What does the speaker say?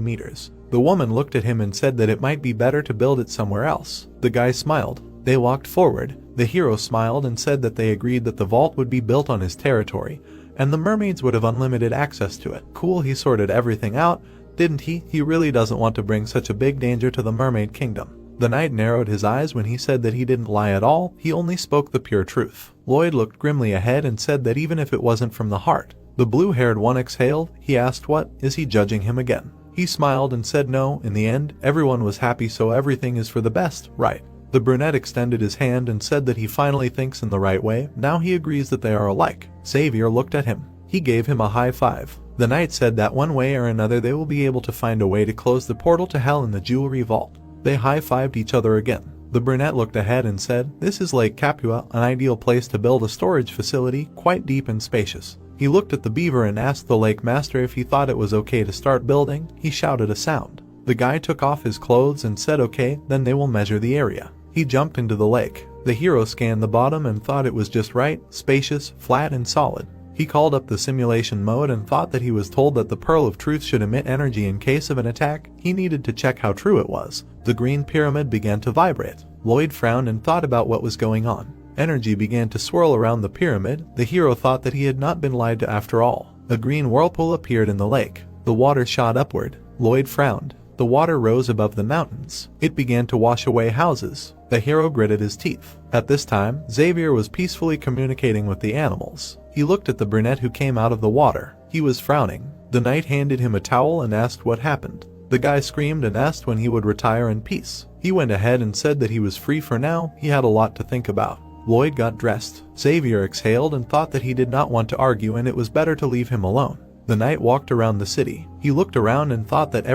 meters. The woman looked at him and said that it might be better to build it somewhere else. The guy smiled. They walked forward. The hero smiled and said that they agreed that the vault would be built on his territory, and the mermaids would have unlimited access to it. Cool, he sorted everything out, didn't he? He really doesn't want to bring such a big danger to the mermaid kingdom. The knight narrowed his eyes when he said that he didn't lie at all, he only spoke the pure truth. Lloyd looked grimly ahead and said that even if it wasn't from the heart. The blue-haired one exhaled. He asked what, is he judging him again? He smiled and said no. In the end, everyone was happy, so everything is for the best, right? The brunette extended his hand and said that he finally thinks in the right way. Now he agrees that they are alike. Xavier looked at him. He gave him a high five. The knight said that one way or another they will be able to find a way to close the portal to hell in the jewelry vault. They high-fived each other again. The brunette looked ahead and said, this is Lake Capua, an ideal place to build a storage facility, quite deep and spacious. He looked at the beaver and asked the lake master if he thought it was okay to start building. He shouted a sound. The guy took off his clothes and said okay, then they will measure the area. He jumped into the lake. The hero scanned the bottom and thought it was just right, spacious, flat and solid. He called up the simulation mode and thought that he was told that the Pearl of Truth should emit energy in case of an attack. He needed to check how true it was. The green pyramid began to vibrate. Lloyd frowned and thought about what was going on. Energy began to swirl around the pyramid. The hero thought that he had not been lied to after all. A green whirlpool appeared in the lake. The water shot upward. Lloyd frowned. The water rose above the mountains. It began to wash away houses. The hero gritted his teeth. At this time, Xavier was peacefully communicating with the animals. He looked at the brunette who came out of the water. He was frowning. The knight handed him a towel and asked what happened. The guy screamed and asked when he would retire in peace. He went ahead and said that he was free for now. He had a lot to think about. Lloyd got dressed. Xavier exhaled and thought that he did not want to argue and it was better to leave him alone. The knight walked around the city. He looked around and thought that